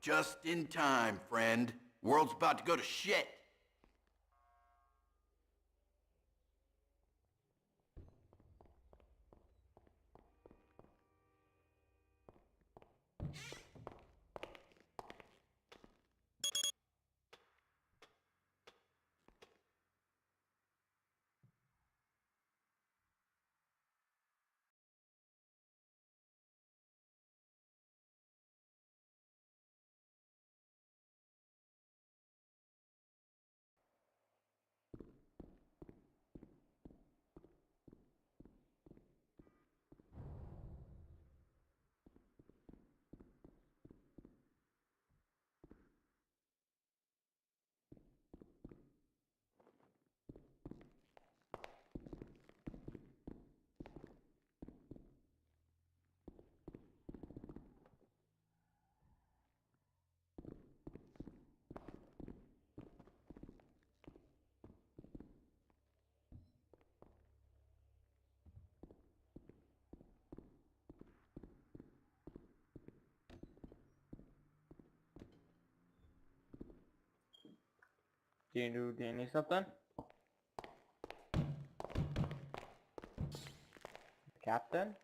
Just in time, friend. World's about to go to shit. Do you need something? Captain?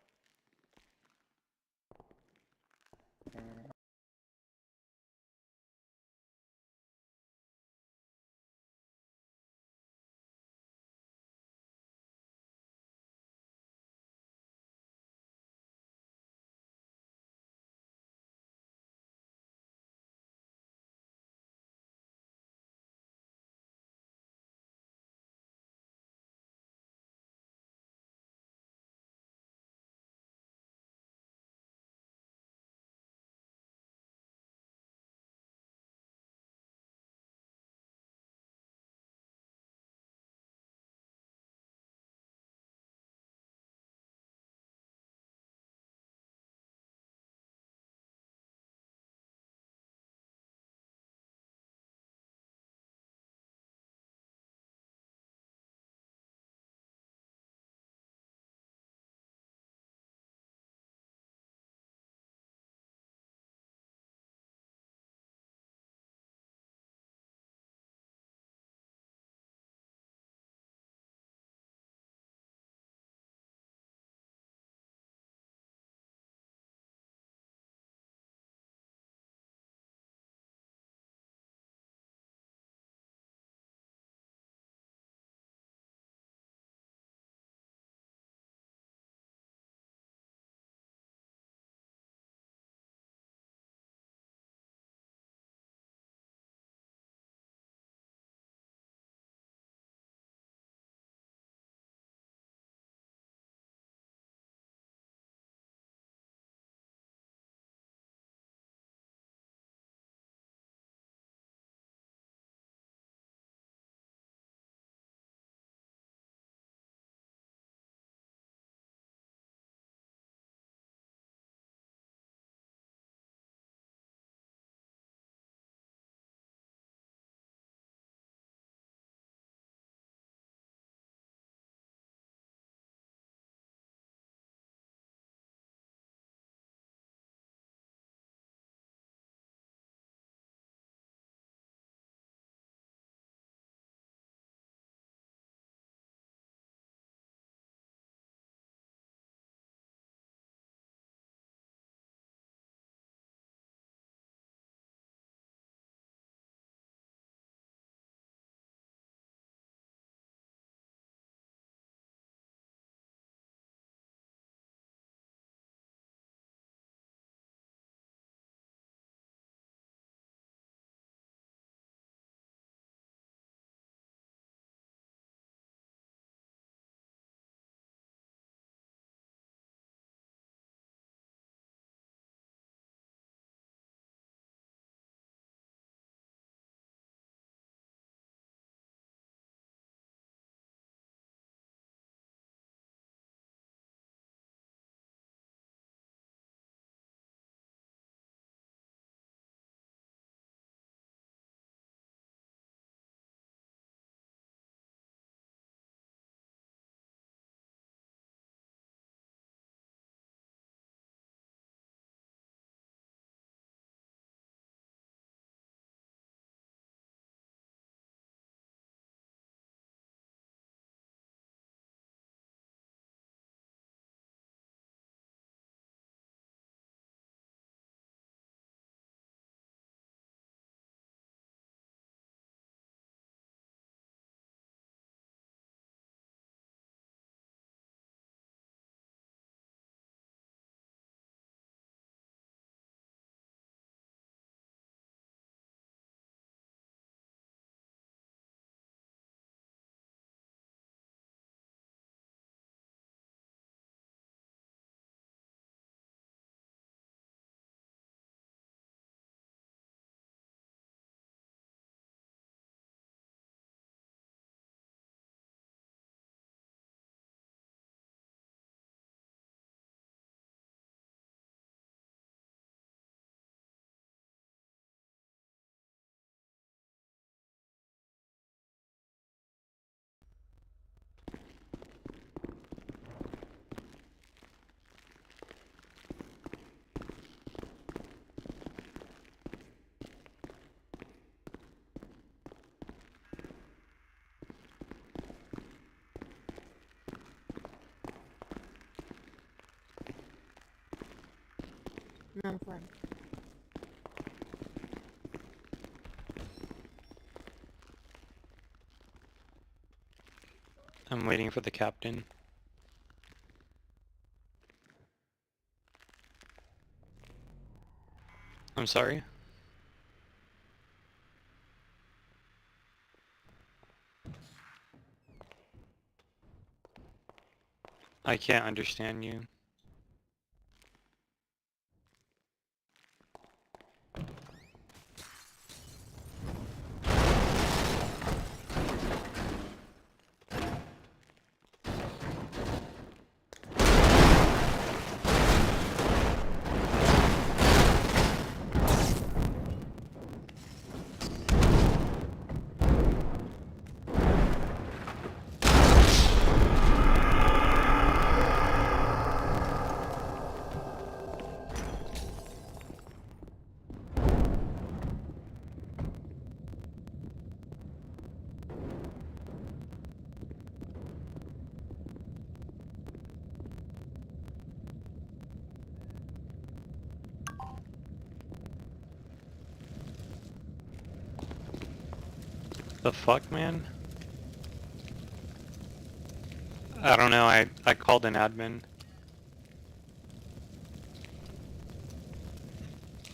I'm fine. I'm waiting for the captain. I'm sorry? I can't understand you. The fuck, man? I don't know, I called an admin.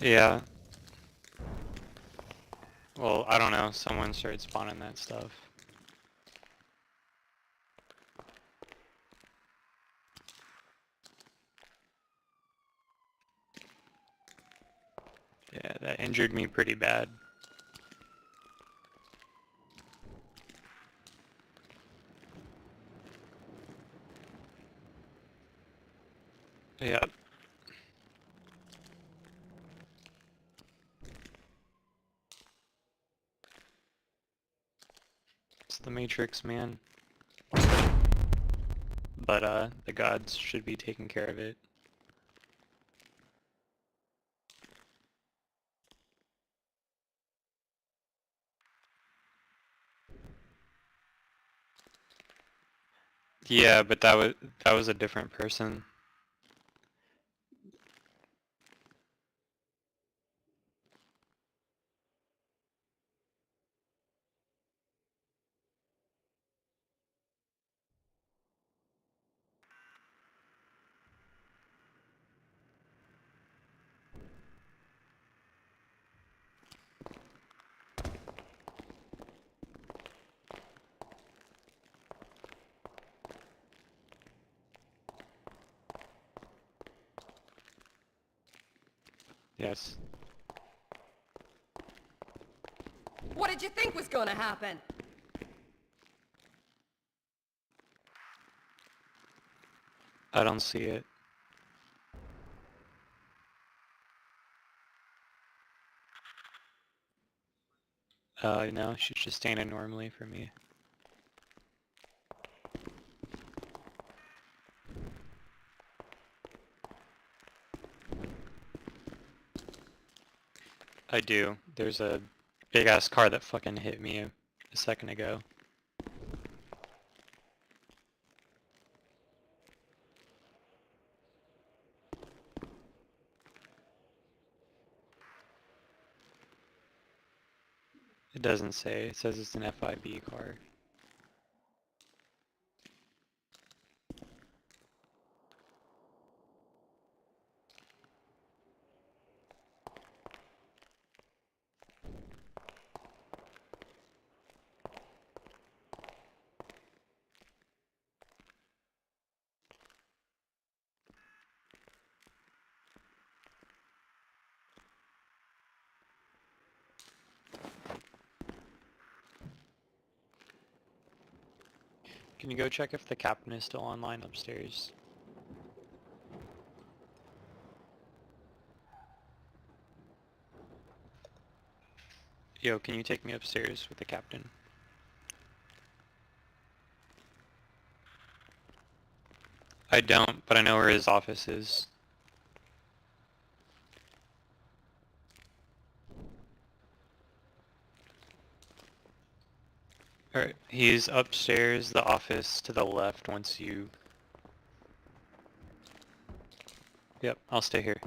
Yeah. Well, I don't know, someone started spawning that stuff. Yeah, that injured me pretty bad. Yeah. It's the Matrix, man. But, the gods should be taking care of it. Yeah, but that was a different person. Yes. What did you think was gonna happen? I don't see it. No, she's just standing normally for me. I do. There's a big ass car that fucking hit me a second ago. It doesn't say. It says it's an FIB car. Can you go check if the captain is still online upstairs? Yo, can you take me upstairs with the captain? I don't, but I know where his office is. Alright, he's upstairs, the office to the left once you... Yep, I'll stay here.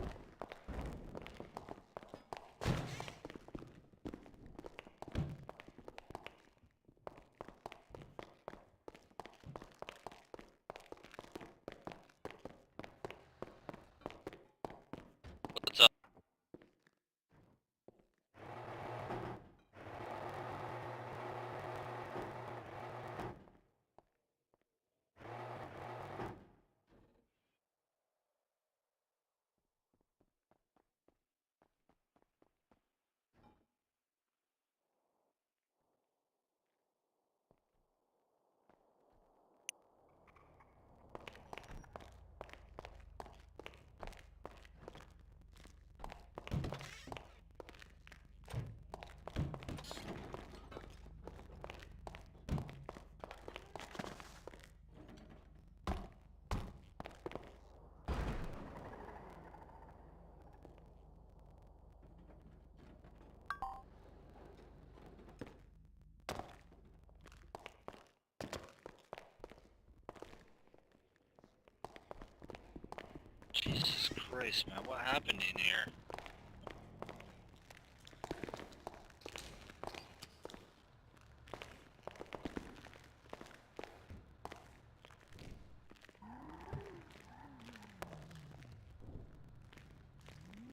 Jesus Christ, man, what happened in here?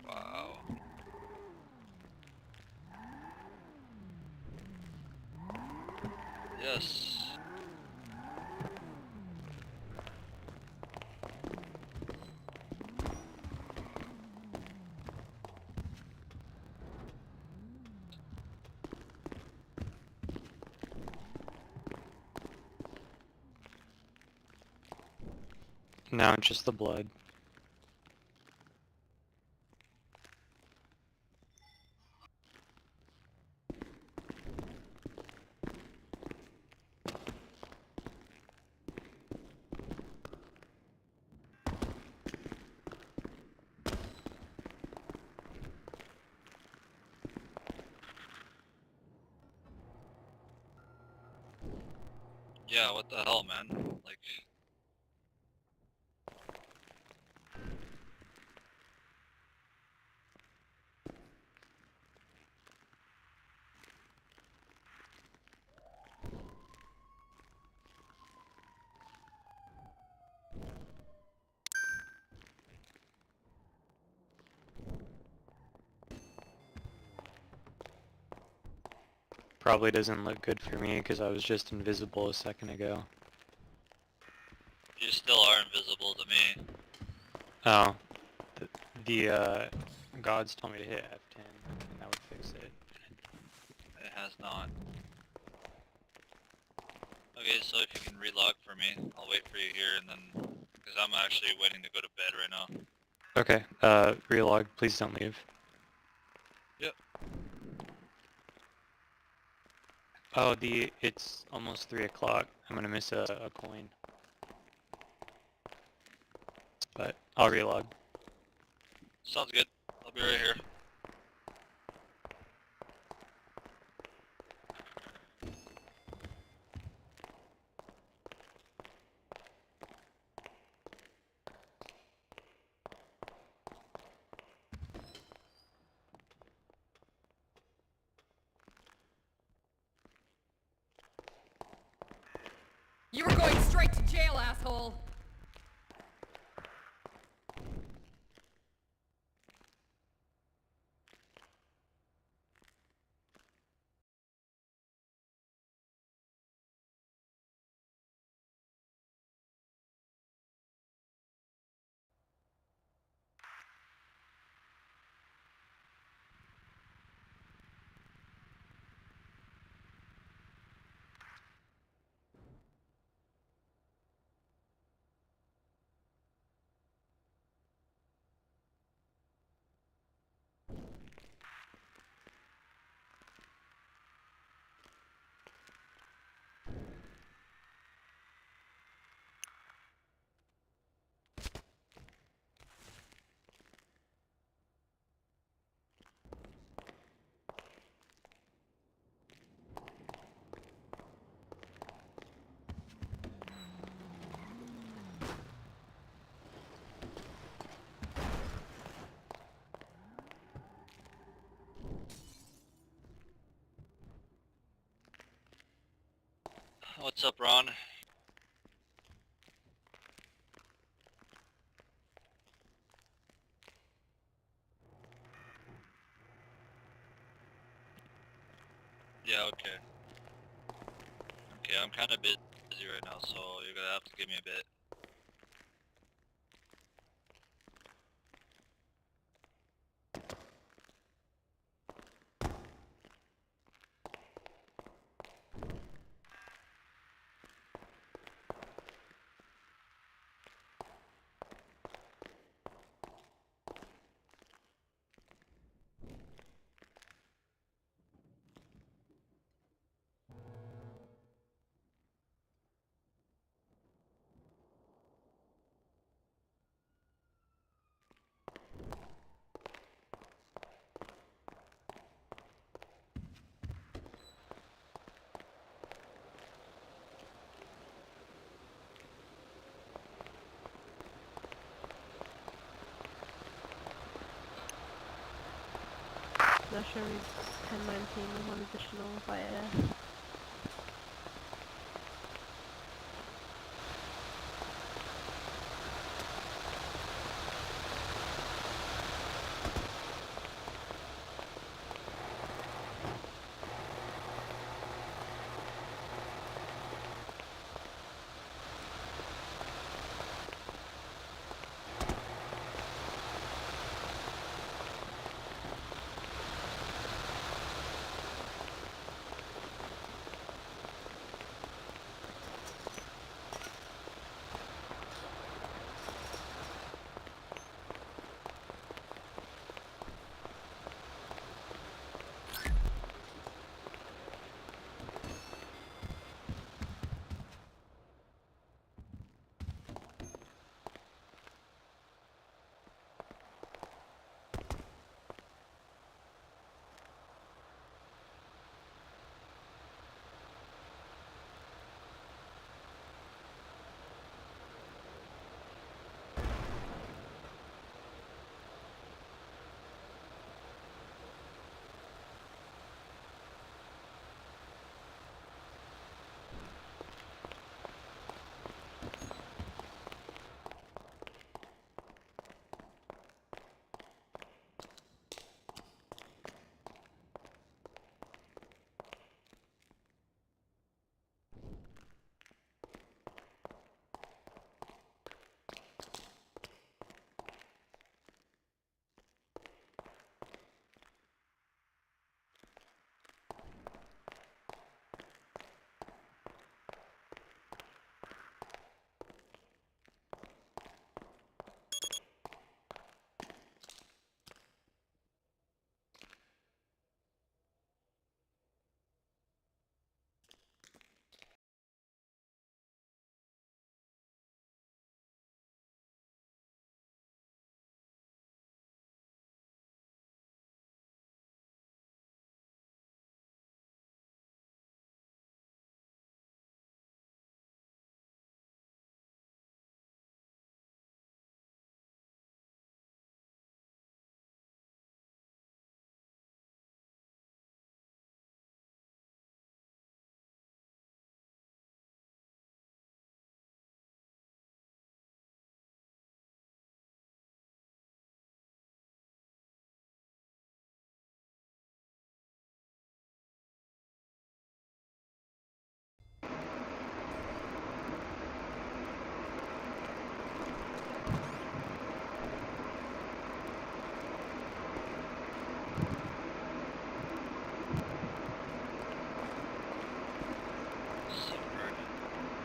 Wow. Yes. Now just the blood. Yeah, what the hell, man? Like, Probably doesn't look good for me because I was just invisible a second ago. you still are invisible to me. Oh, the gods told me to hit F10 and that would fix it. It has not. Okay, so if you can relog for me, I'll wait for you here and then, because I'm actually waiting to go to bed right now. Okay, relog, please don't leave. Yep. Oh, it's almost 3 o'clock. I'm gonna miss a coin. But I'll relog. Sounds good. I'll be right here. You were going straight to jail, asshole! What's up, Ron? Yeah, okay. Okay, I'm kind of busy right now, so you're gonna have to give me a bit. That shows 1019 and one additional by air.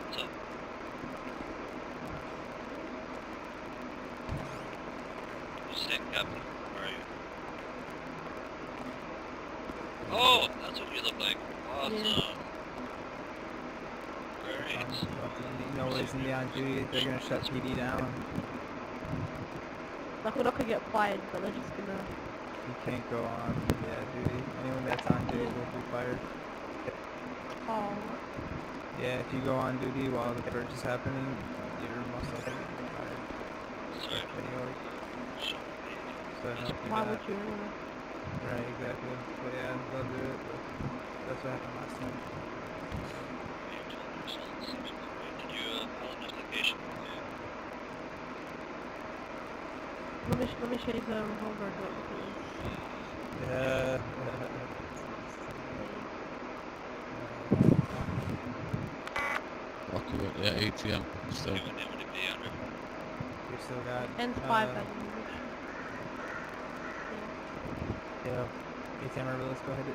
What's up? You sick, Captain? Where are you? Oh, that's what you look like. Awesome. Yeah. Great. No ways in the on duty, they're gonna shut PD down. Like, we're not gonna get fired, but they're just gonna... You can't go on duty. Anyone that's on duty will be fired. Oh. Yeah, if you go on duty while the purge is happening, you're most likely going to be fired. Sorry. Anyway, Show so don't do Why that. would you anyway? Right, exactly. But yeah, they'll do it, but that's what happened last time. Did you file an investigation? Let me show you the revolver gun, please. Yeah. Fuck it, yeah, ATM. Still. You would never be under. We still got... Ends 5 at Yeah. ATM Rebel, let's go ahead.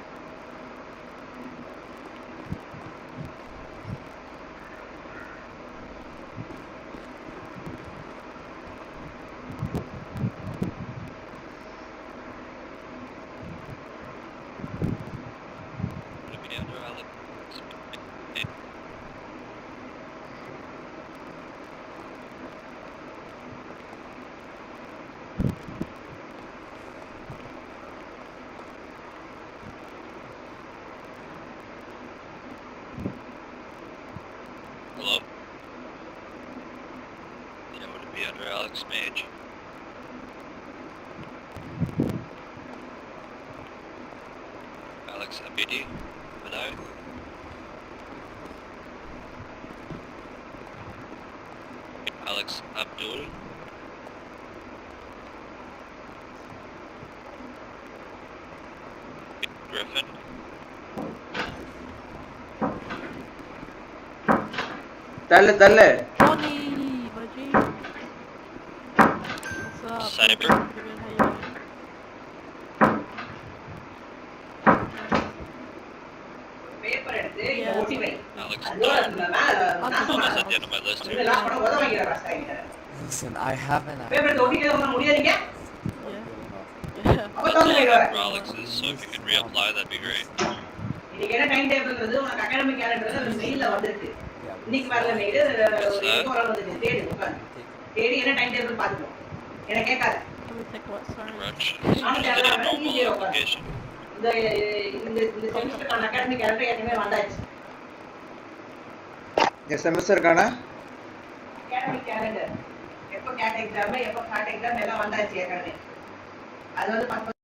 Would it be under Alex? Hello? Yeah, would it be under Alex Mage? BD, without. Alex Abdul. Griffin. Dale. Johnny, my G. What's up? Cyber. Good, how you doing? Yeah, Alex I'll Dunn. just Almost at the end of my list here. Listen, I haven't. yeah. Yeah. That's all I have for Alex's, so if you can reapply, that'd be great. Let me take what, sorry. Crutch. So just did a normal application. செமஸ்டருக்கான எப்போ gate exam எப்போ God exam எல்லாம் வந்தாச்சு ஏற்கனவே அது வந்து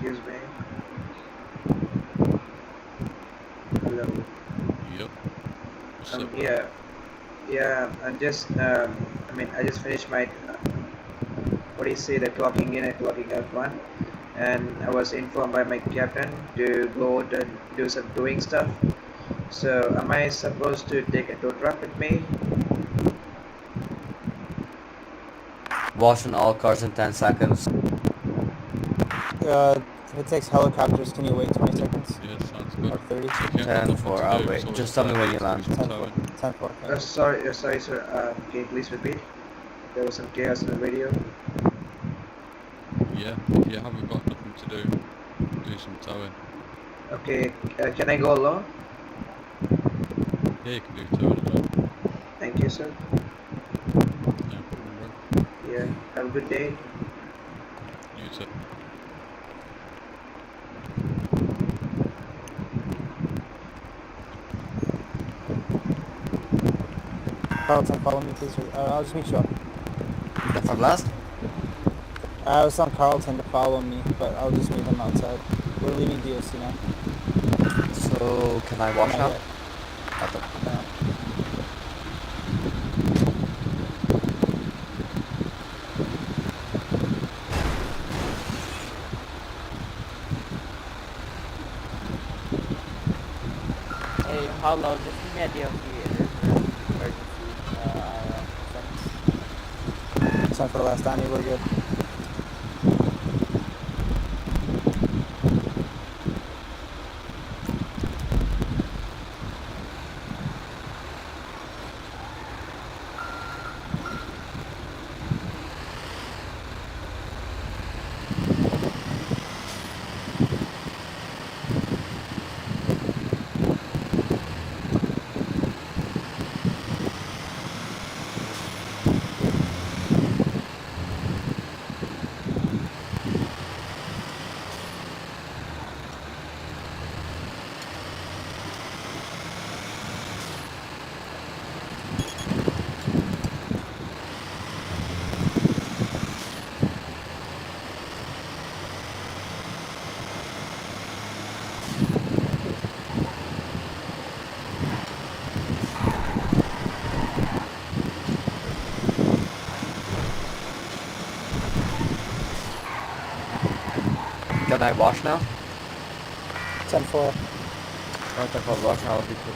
Excuse me. Hello. Yep. What's up? Yeah. Yeah. I just finished my. What do you say? The clocking in and clocking out one, and I was informed by my captain to go out and do some doing stuff. So, am I supposed to take a tow truck with me? Wash on all cars in 10 seconds. If it takes helicopters, can you wait 20 seconds? Yeah, sounds good. Or 30? So if you ain't got 10 nothing 4, to I'll do, wait. it's always Just tell me when you perfect to land. do some 10 4. towing. 10 4. Sorry, sir. Can you please repeat? There was some chaos in the video. Yeah, if you haven't got nothing to do some towing. Okay, can I go alone? Yeah, you can do towing as well. Thank you, sir. No problem, bro. Yeah, have a good day. You too. Carlton, follow me, please. I'll just meet you up. From last? I was telling Carlton to follow me, but I'll just meet him outside. We're leaving DOC now. So, can I wash Not now? yet. Okay. No. Hey, Paulo, just give me a DOC. Sent for the last time, we're good. Can I wash now? 10 4. Okay, if I wash now, I'll be cool.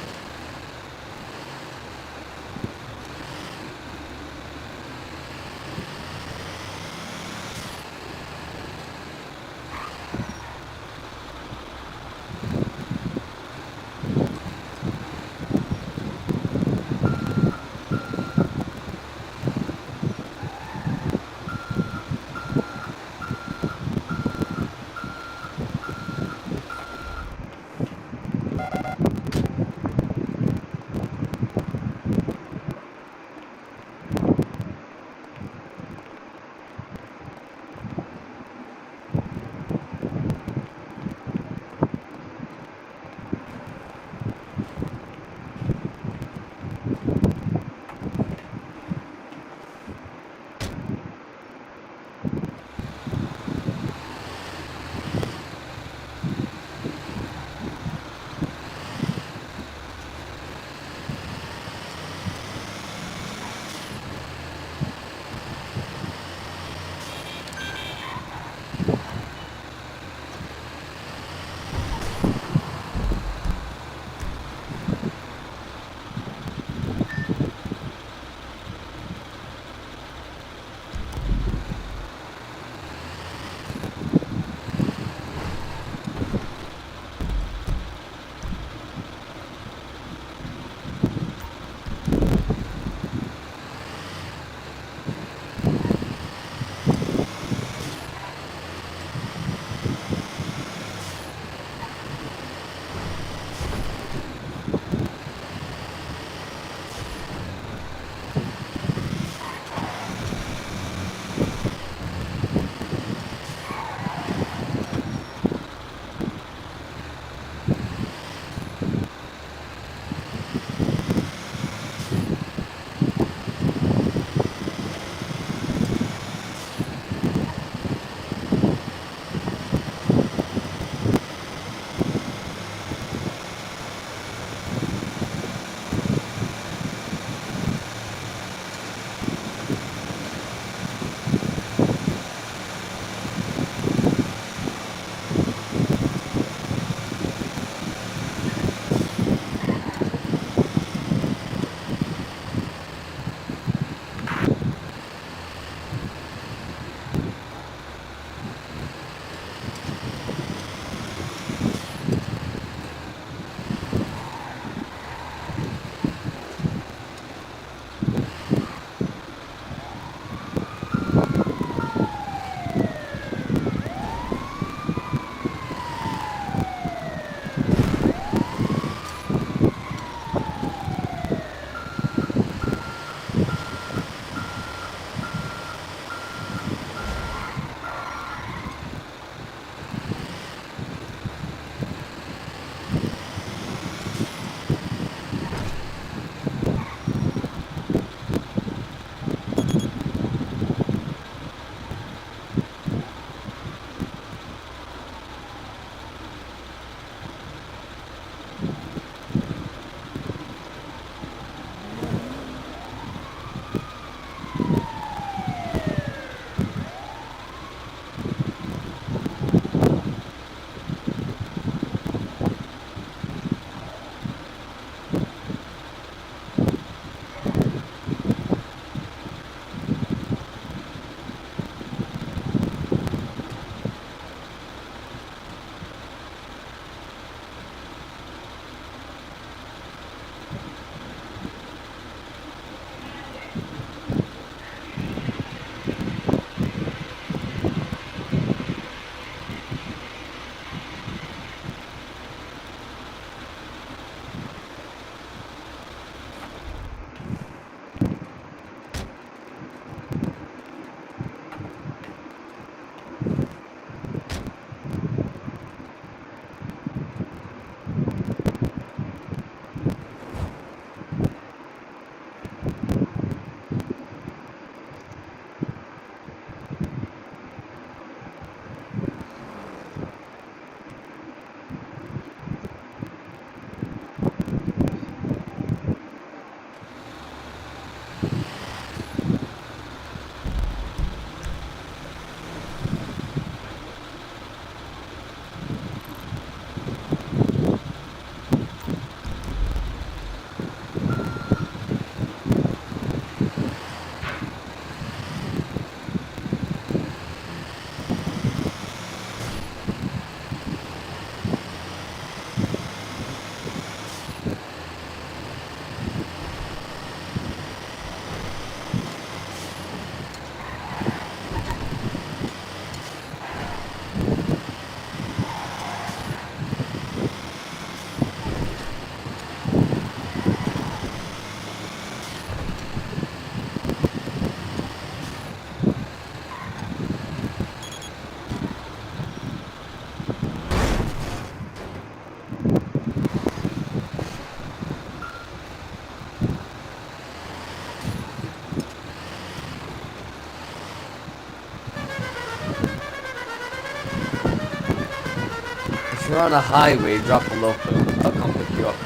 you're on a highway, drop a local. I'll come pick you up.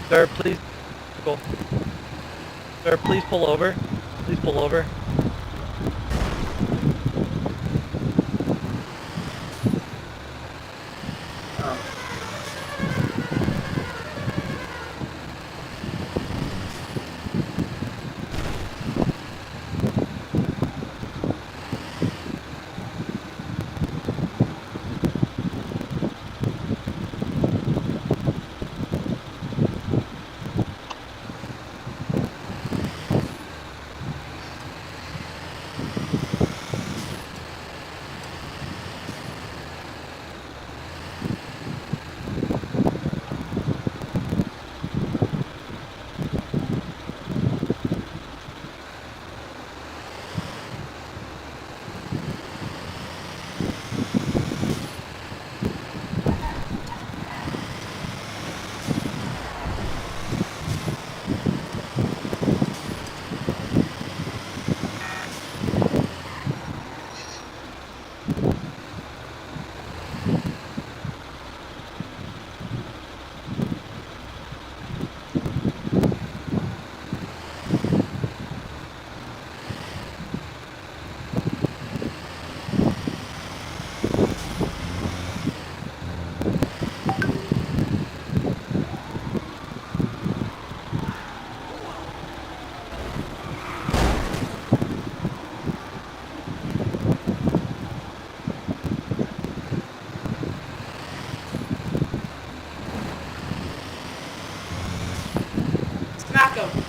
Sir, please. Go. Sir, please pull over. Please pull over. Smack him.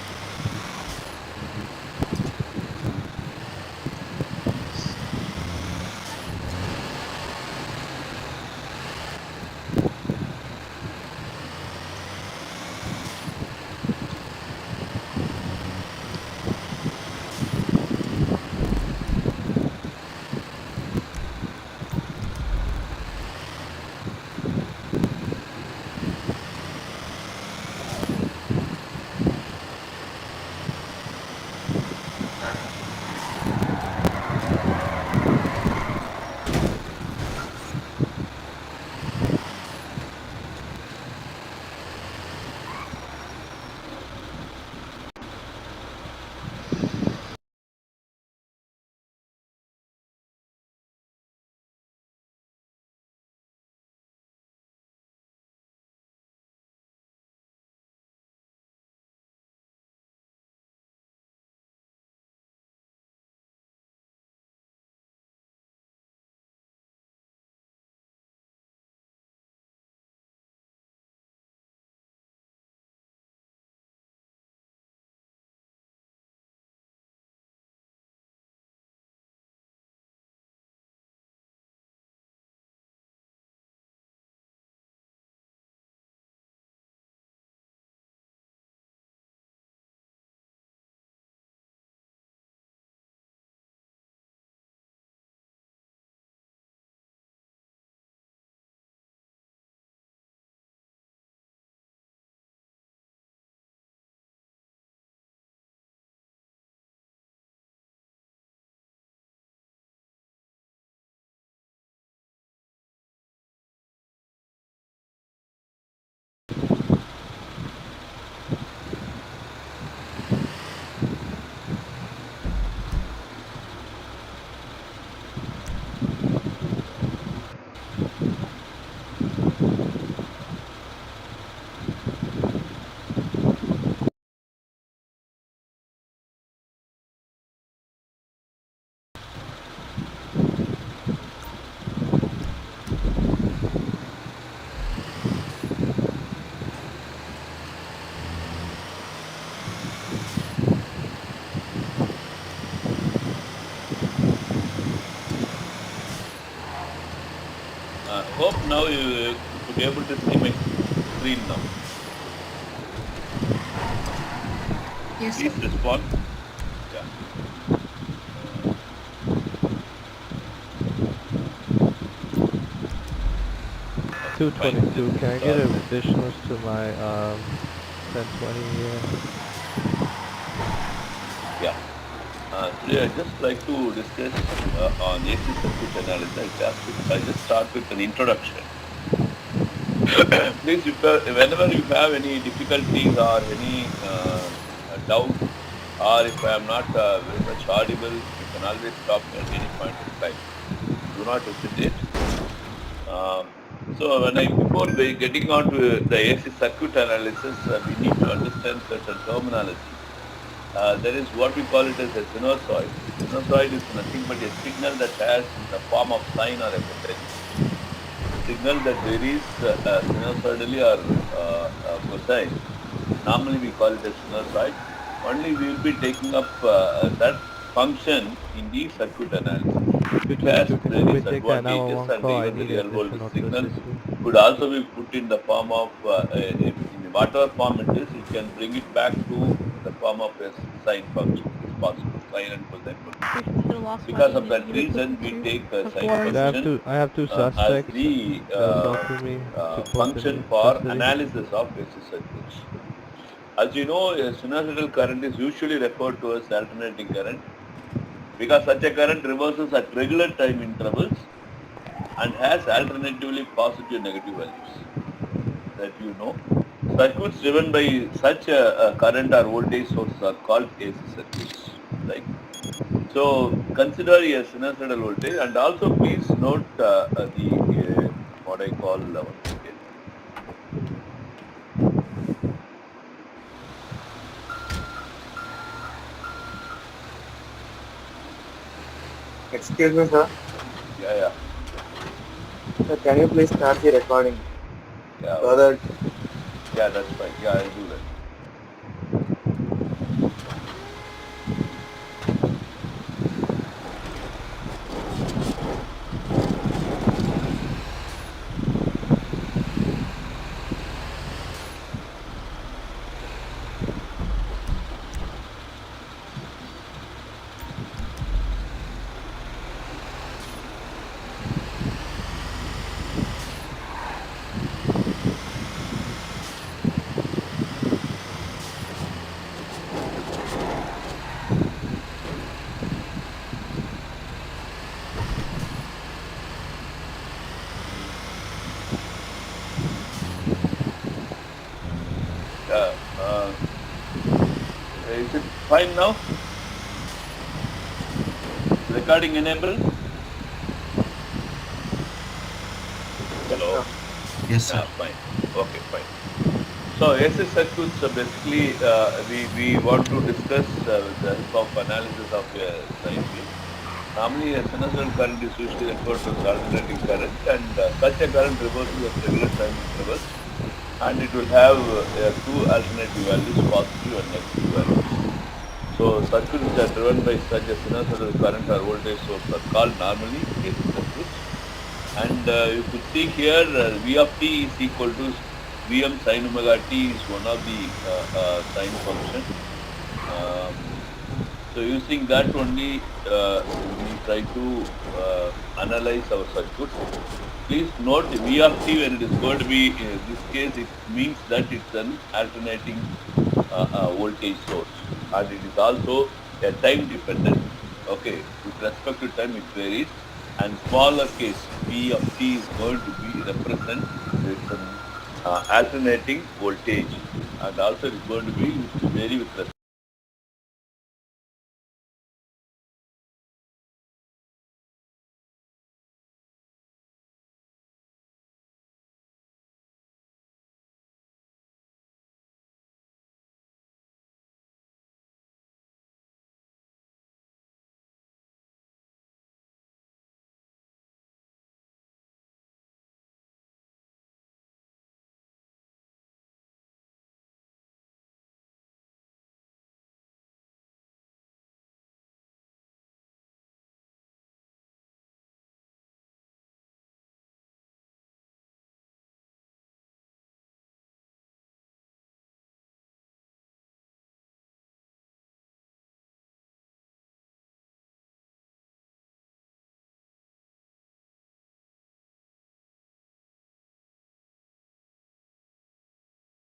Hope now you will be able to see my screen now. Yes, Please respond. Yeah. Fine. 222. Can I get additionals to my 1020 here? Yeah. Today I'd just like to discuss on AC circuit analysis. I just start with an introduction. Please, whenever you have any difficulties or any doubt, or if I am not very much audible, you can always stop me at any point in time. Do not hesitate. So before getting on to the AC circuit analysis, we need to understand certain terminology. There is what we call it as a sinusoid. Sinusoid is nothing but a signal that has the form of sine or a potential. Signal that varies sinusoidally or cosine. Normally we call it a sinusoid. Only we will be taking up that function in the circuit analysis. It has various advantages, and even the real world signal could also be put in the form of, in whatever form it is, it can bring it back to the form of a sine function. It is possible, sine and cosine function. Because of that reason, we take a sine function I have two as suspects. the function for analysis of AC circuits. As you know, a sinusoidal current is usually referred to as alternating current, because such a current reverses at regular time intervals and has alternatively positive and negative values. That you know. Circuits driven by such a current or voltage sources are called AC circuits. Right? So consider a sinusoidal voltage, and also please note the what I call one second. Excuse me, sir. Yeah. Sir, can you please start the recording? Yeah. So that. Yeah, that's fine. Yeah, I'll do that. Is it fine now? Recording enabled? Hello? Yes, sir. Fine. Okay, fine. So AC circuits, basically we want to discuss with the help of analysis of a sine wave. Normally a sinusoidal current is usually referred to as alternating current, and such a current reverses at regular time intervals, and it will have two alternative values, positive and negative values. So circuits which are driven by such a sinusoidal current or voltage source are called normally AC circuits. And you could see here V of t is equal to Vm sin omega t is one of the sine function. So using that only we try to analyze our circuit. Please note V of t, when it is going to be in this case, it means that it's an alternating voltage source, and it is also a time dependent. Okay, with respect to time it varies, and smaller case V of t is going to be represent with an alternating voltage, and also it is going to be vary with respect.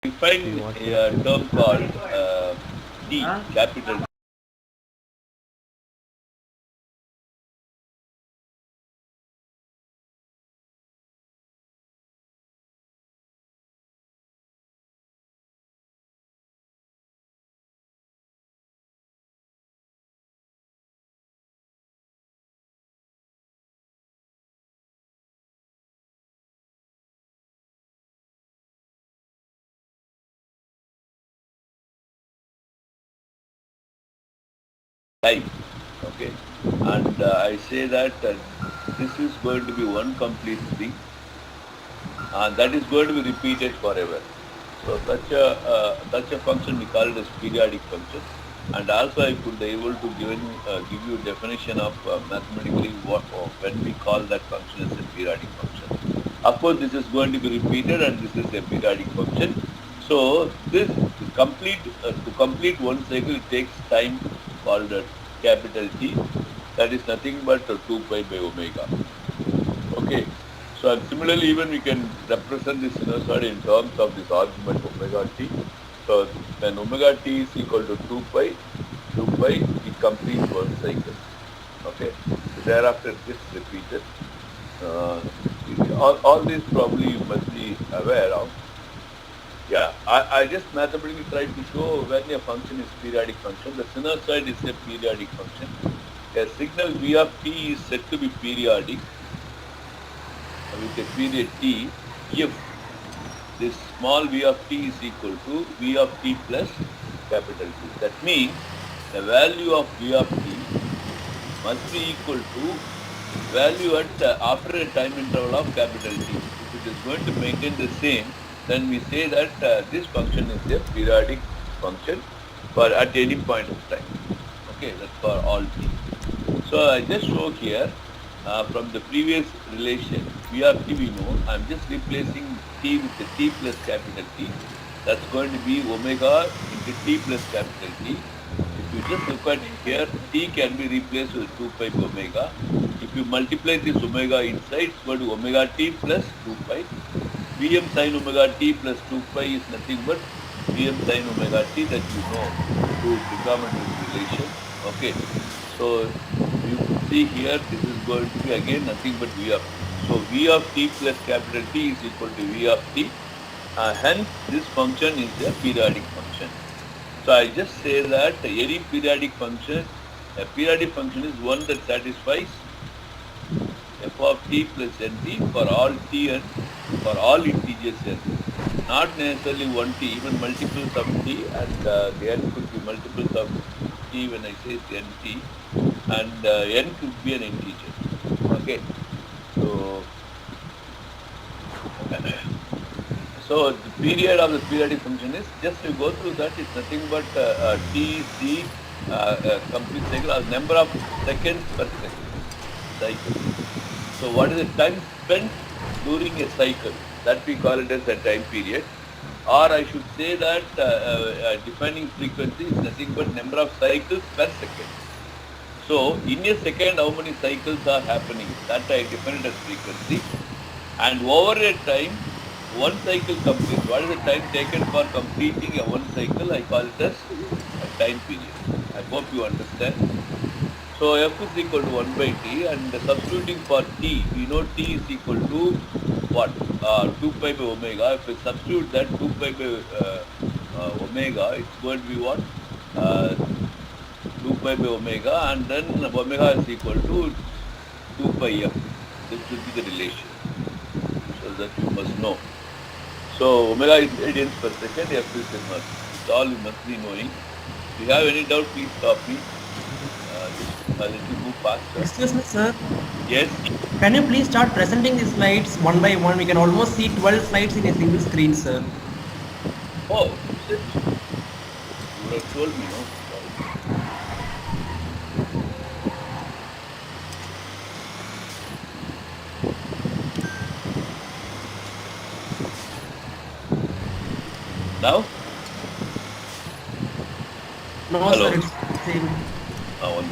We find a term called T, capital time. Okay, and I say that this is going to be one complete string, and that is going to be repeated forever. So such a function we call it as periodic function, and also I could able to give you definition of mathematically when we call that function as a periodic function. Of course, this is going to be repeated, and this is a periodic function. So this to complete one cycle, it takes time called capital T. That is nothing but 2 pi by omega. Okay. So and similarly, even we can represent this sinusoid in terms of this argument omega t. So when omega t is equal to 2 pi, it completes one cycle. Okay. Thereafter it gets repeated. All this probably you must be aware of. Yeah, I just mathematically tried to show when a function is periodic function. The sinusoid is a periodic function. A signal v of t is said to be periodic with a period t if this small v of t is equal to v of t plus capital T. That means the value of v of t must be equal to value at after a time interval of capital T. If it is going to maintain the same, then we say that this function is a periodic function for at any point of time. Okay, that's for all t. So I just show here from the previous relation v of t we know. I'm just replacing t with the t plus capital T. That's going to be omega into t plus capital T. If you just look at here, t can be replaced with 2 pi by omega. If you multiply this omega inside, it's going to omega t plus 2 pi. Vm sin omega t plus 2 pi is nothing but Vm sin omega t that you know through trigonometric relation. Okay. So you could see here this is going to be again nothing but V of t. So V of t plus capital T is equal to V of t. Hence this function is a periodic function. So I just say that any periodic function, a periodic function is one that satisfies f of t plus nt for all t and for all integers n. Not necessarily one t, even multiples of t, and the n could be multiples of t when I say nt, and n could be an integer. Okay, so the period of the periodic function is just to go through that. It's nothing but t c complete cycle, number of seconds per second cycle. So what is the time spent during a cycle? That we call it as a time period. Or I should say that defining frequency is nothing but number of cycles per second. So in a second, how many cycles are happening? That I define as frequency. And over a time, one cycle completes. What is the time taken for completing a one cycle? I call it as a time period. I hope you understand. So f is equal to 1 by t, and substituting for t, we know t is equal to what? 2 pi by omega. If we substitute that 2 pi by omega, it's going to be what? 2 pi by omega, and then omega is equal to 2 pi f. This will be the relation. So that you must know. So omega is radians per second, f is in hertz. It's all you must be knowing. If you have any doubt, please stop me. Let me move faster. Excuse me, sir. Yes. Can you please start presenting the slides one by one? We can almost see 12 slides in a single screen, sir. Oh, shit. You would have told me, no? Now? No, hello. sir. It's same. One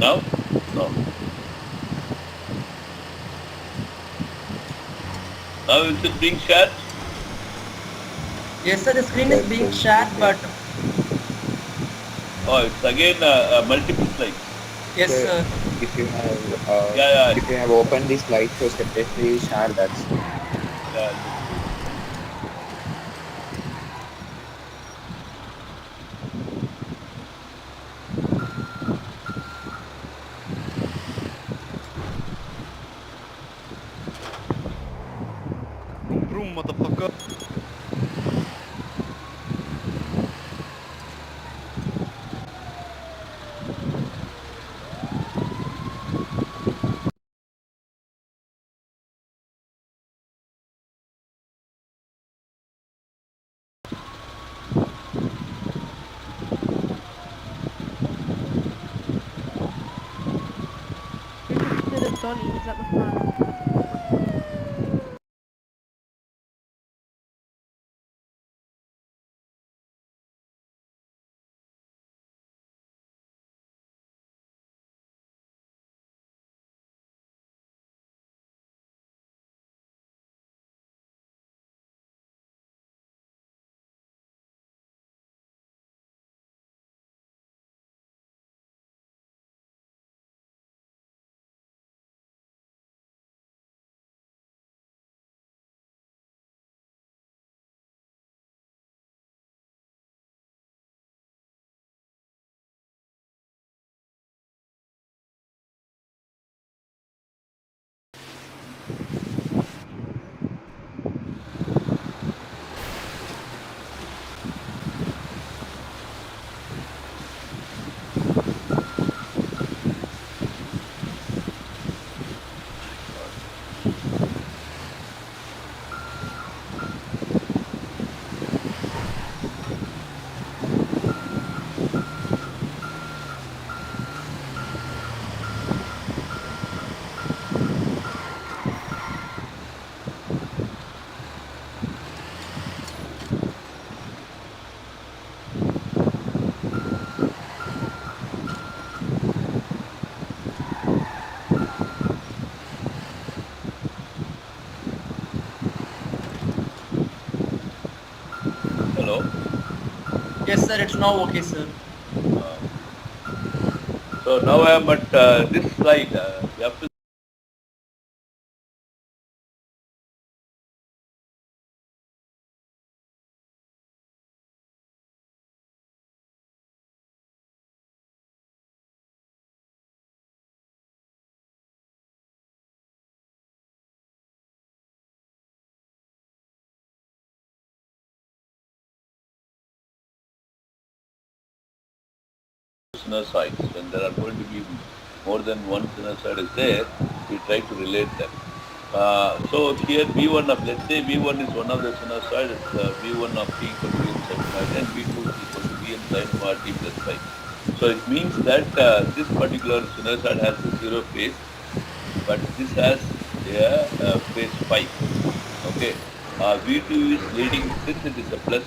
Now? No. Now is it being shared? Yes, sir. The screen is being shared, but Oh, it's again multiple slides. yes, sir. If you have Yeah. if you have opened the slideshow separately, share that. Yeah. Vroom, motherfucker. Instead of Donnie, he's at the front. Hello? Yes, sir. It's now okay, sir. So now I am at this slide. You have to sinusoids. When there are going to be more than one sinusoid is there, we try to relate them. So here V1 of, let's say V1 is one of the sinusoid, it's V1 of t equal to Vm sin omega t and V2 is equal to Vm sin omega t plus phi. So it means that this particular sinusoid has a zero phase, but this has a phase phi. Okay. V2 is leading, since it is a plus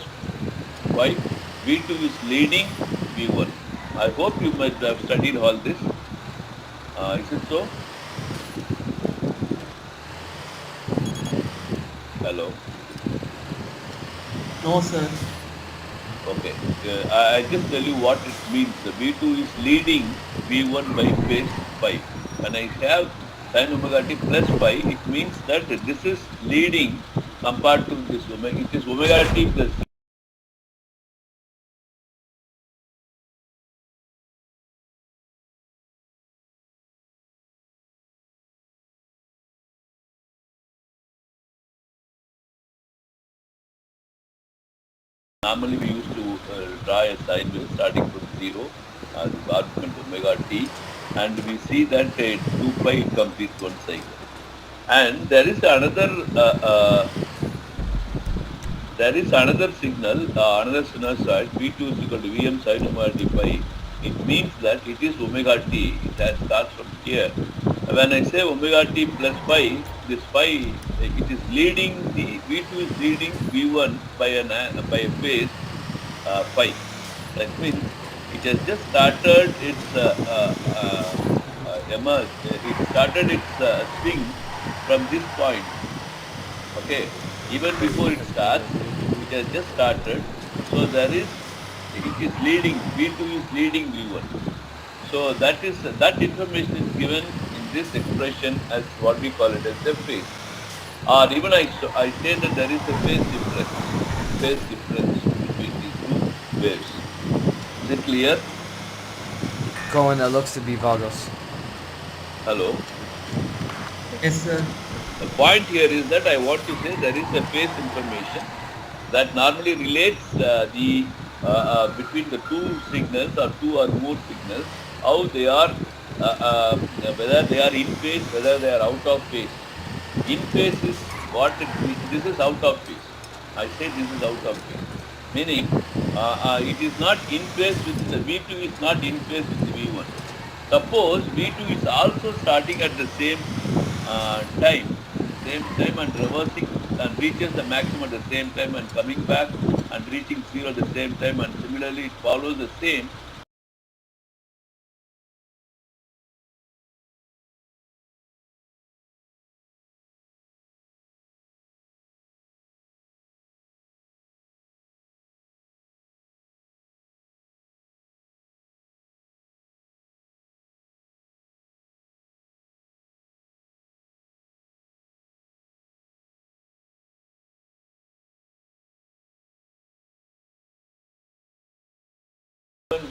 phi, V2 is leading V1. I hope you might have studied all this. Is it so? Hello? No, sir. Okay. I just tell you what it means. The V2 is leading V1 by phase phi. When I have sin omega t plus phi, it means that this is leading compared to this omega. It is omega t plus Normally we used to draw a sine wave starting from 0, the argument omega t, and we see that 2 pi completes one cycle. And there is another signal, another sinusoid, V2 is equal to Vm sin omega t pi. It means that it is omega t, it has starts from here. When I say omega t plus phi, this phi, it is leading, the V2 is leading V1 by a phase phi. That means it has just started its emerged, it started its swing from this point. Okay, even before it starts, it has just started. So it is leading, V2 is leading V1. So that information is given in this expression as what we call it as a phase. Or even I say that there is a phase difference between these two waves. Is it clear? Going, that looks to be Vagos. Hello? Yes, sir. The point here is that I want to say there is a phase information that normally relates between the two signals or two or more signals, how they are, whether they are in phase, whether they are out of phase. In phase is this is out of phase. I say this is out of phase. Meaning, it is not in phase with the V2 is not in phase with the V1. Suppose V2 is also starting at the same time and reversing and reaches the maximum at the same time and coming back and reaching zero at the same time, and similarly it follows the same.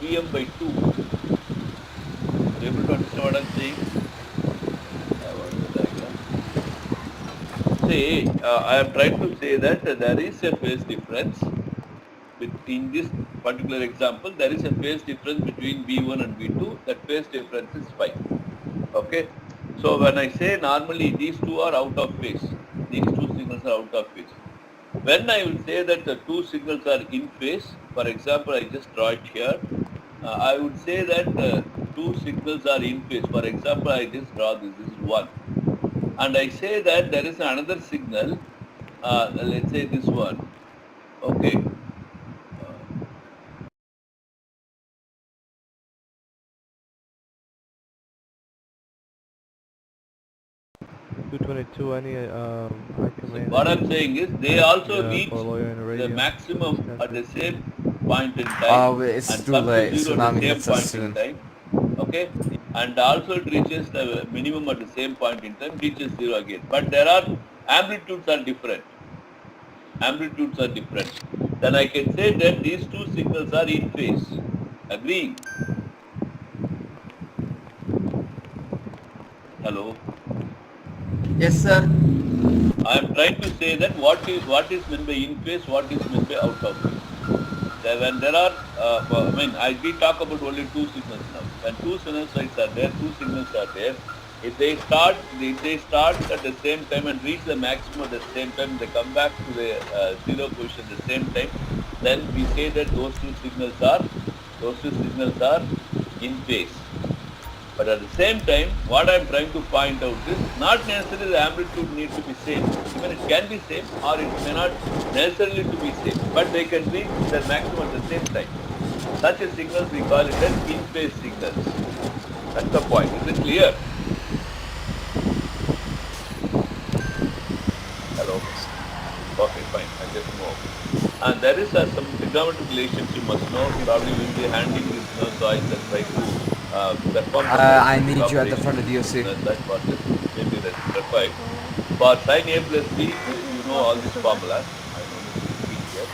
Vm by 2. Are you able to understand what I am saying? Say, I am trying to say that there is a phase difference. In this particular example, there is a phase difference between V1 and V2. That phase difference is phi. Okay. So when I say normally these two are out of phase, these two signals are out of phase. When I will say that the two signals are in phase, for example, I just draw it here. I would say that two signals are in phase. For example, I just draw this. This is one. And I say that there is another signal, let's say this one. Okay. 222, any high command. What I'm saying is they also reach the the maximum at the same point in time. Oh, it's and too come to late. zero at Tsunami the hits same us point in soon. time. Okay, and also it reaches the minimum at the same point in time, reaches zero again. But there are amplitudes are different. Amplitudes are different. Then I can say that these two signals are in phase. Agreeing? Hello. Yes, sir. I am trying to say that what is meant by in phase, what is meant by out of phase. When there are, we talk about only two signals now. When two signals are there, if they start at the same time and reach the maximum at the same time, they come back to the zero position at the same time, then we say that those two signals are in phase. But at the same time, what I am trying to point out is not necessarily the amplitude needs to be same. Even it can be same or it may not necessarily to be same. But they can reach their maximum at the same time. Such a signals we call it as in-phase signals. That's the point. Is it clear? Hello? Okay, fine. I just move. And there is some trigonometric relations you must know. Probably we will be handling this sinusoids and try to I need you at the front of the OC. That part is maybe required. For sin A plus B, you know all these formulas. I know this here.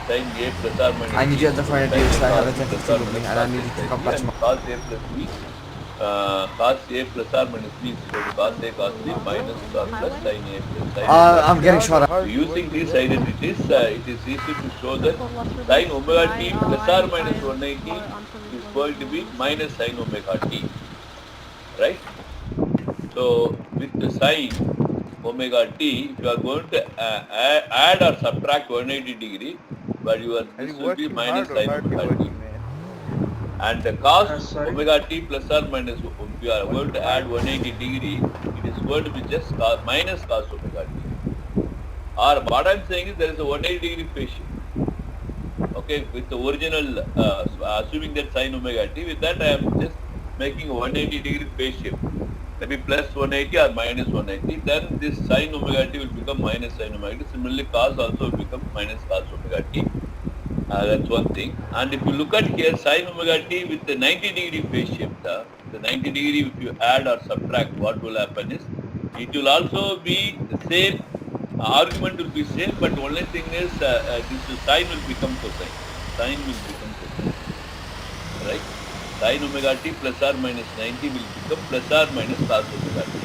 Sin A plus or minus I need you at the front of the OC. I have a plus tentative with me, and I need you to come back to my... Cos A plus B, cos A plus or minus B is equal to cos A cos B minus or plus sin A plus sin A. I'm getting shot at. So using these identities, it is easy to show that sin omega t plus or minus 180 is going to be minus sin omega t, right? So with the sin omega t, if you are going to add or subtract 180 degree, but this will be minus sin omega t. And the cos omega t plus or minus, if you are going to add 180 degree, it is going to be just minus cos omega t. Or what I am saying is there is a 180 degree phase shift. Okay, with the original, assuming that sin omega t, with that I am just making a 180 degree phase shift. maybe plus 180 or minus 180, then this sin omega t will become minus sin omega t. Similarly, cos also will become minus cos omega t. That's one thing. And if you look at here, sin omega t with the 90-degree phase shift, the 90 degree if you add or subtract, what will happen is, it will also be the same, argument will be same, but only thing is this sin will become cosine. Sin will become cosine. Right? Sin omega t plus or minus 90 will become plus or minus cos omega t.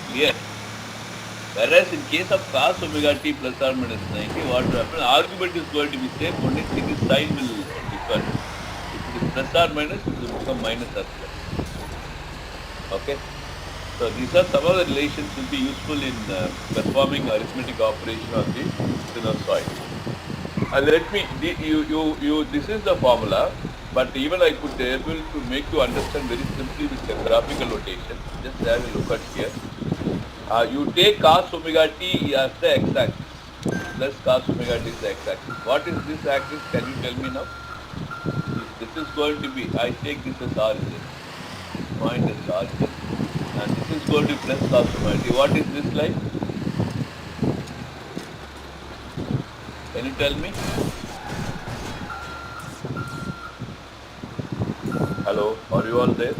Clear? Whereas in case of cos omega t plus or minus 90, what will happen? Argument is going to be same, only thing is sign will differ. If it is plus or minus, it will become minus or plus. Okay? So these are some of the relations will be useful in performing arithmetic operation of the sinusoid. Let me, this is the formula, but even I could be able to make you understand very simply with the graphical notation. Just have a look at here. You take cos omega t as the x-axis, plus cos omega t is the x-axis. What is this axis? Can you tell me now? If this is going to be, I take this as origin, point as origin, and this is going to be plus cos omega t. What is this like? Can you tell me? Hello, are you all there?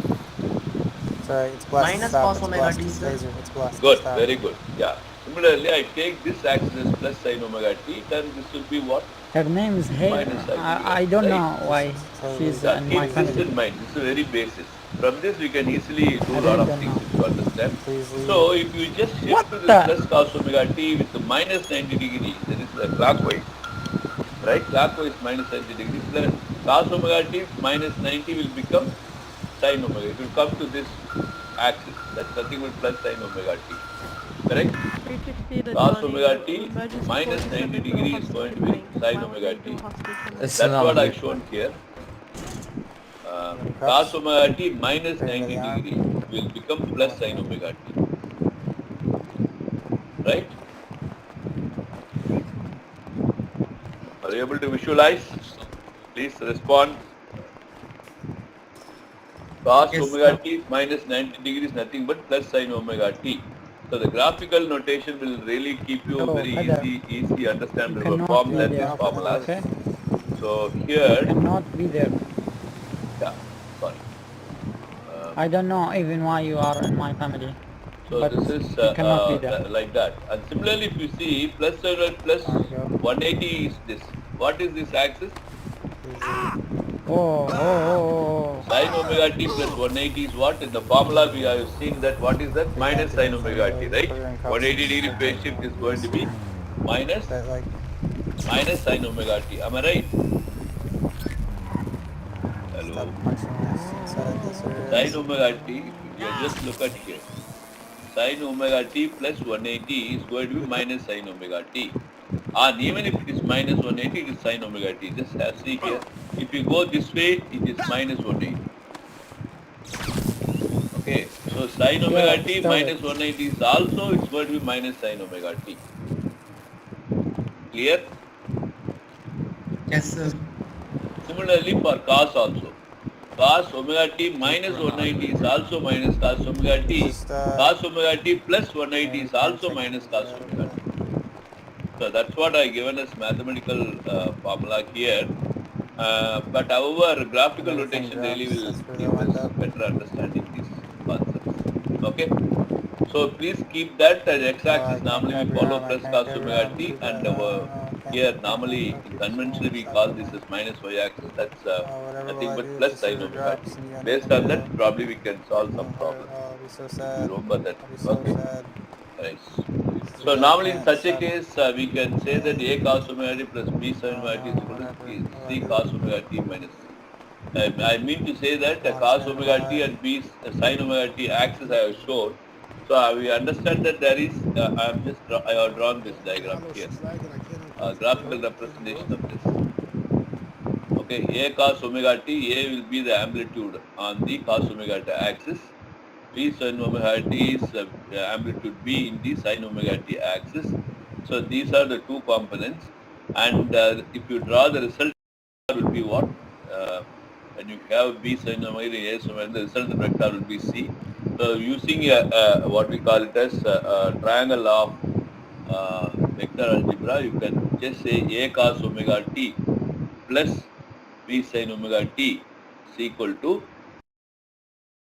Sorry, it's blessed. Minus Stop. cos It's omega blessed. t, It's sir. laser. It's blessed. Good, Stop. very good. Yeah. Similarly, I take this axis as plus sin omega t, then this will be what? Her name is Hale. Minus sin omega I t, don't right? know why she's Yeah, in my keep this family. in mind. This is the very basis. From this, we can easily do I a lot really of don't things know. if you understand. Please leave. So, if you just shift What to this the? plus cos omega t with the minus 90 degree, that is the clockwise, right? Clockwise minus 90 degree, plus cos omega t minus 90 will become sin omega. It will come to this axis. That's nothing but plus sin omega t. Correct? 360 the Cos Johnny, omega the t emergency minus 90 47 degree go is going to hostage be thing. sin Why would omega they t. do hostage thing? It's That's what anomaly. I've shown here. Any Cos cups? omega t minus Turn to 90 the arm. degree will become plus sin omega t. Right? Are you able to visualize? Please respond. Cos Yes, omega sir. t minus 90 degree is nothing but plus sin omega t. So the graphical notation will really keep you So, very Heather, easy you understandable cannot form be than there. these formulas. Okay? So You here, cannot be there. yeah, sorry. I don't know even why you are in my family. So But this is you cannot be there. like that. And similarly, if you see plus plus There you go. 180 is this. What is this axis? Please leave. Oh. Sin omega t plus 180 is what? In the formula we have seen that what is that? Big Minus sin antigen omega for t, you. right? Put it in cups. 180 degree Take phase it. shift is going to be minus That like sin omega t. Am I right? stop Hello. punching this inside this Sin area. omega t, if you just look at here. Sin omega t plus 180 is going to be minus sin omega t. And even if it is minus 180, it is sin omega t. Just see here. If you go this way, it is minus 180. Okay. So sin omega Yeah, t stop it. minus 180 is also, it's going to be minus sin omega t. Clear? Yes, sir. Similarly for cos also. Cos omega t minus 190 is also minus cos omega t. Just Cos omega t plus 180 is also minus cos omega t. So that's what I given as mathematical formula here. But however, graphical everything notation really drops. will That's where give they'll end us up. better understanding these concepts. Okay. So please keep that as x-axis. I can't Normally grab we your follow arm. I plus can't cos grab your omega arm. t, Too bad. and I here can't. normally Don't keep conventionally swinging. we Stop call it. this as minus y-axis. That's Whatever will nothing I but do if plus the sin server omega drops t. and you end up Based in on jail? that, probably we can solve some problems. I'll be so You sad. remember that? I'll be so Okay. sad. Nice. Too So bad I normally in can't. such a Stop. case, we can say that a cos omega t plus b sin Oh omega t is no, equal to whatever. c, What do I c do? cos omega t minus c. I mean to say that I want to cos stand omega t alive. and b sin omega t axis I have shown. So we understand that there is, I have drawn this diagram here, graphical representation of this. Okay, a cos omega t, a will be the amplitude on the cos omega t axis. B sin omega t is amplitude B in the sin omega t axis. So these are the two components, and if you draw the result, will be what? When you have B sin omega A sin omega, the resultant vector will be C. So using what we call it as a triangle of vector algebra, you can just say A cos omega t plus B sin omega t is equal to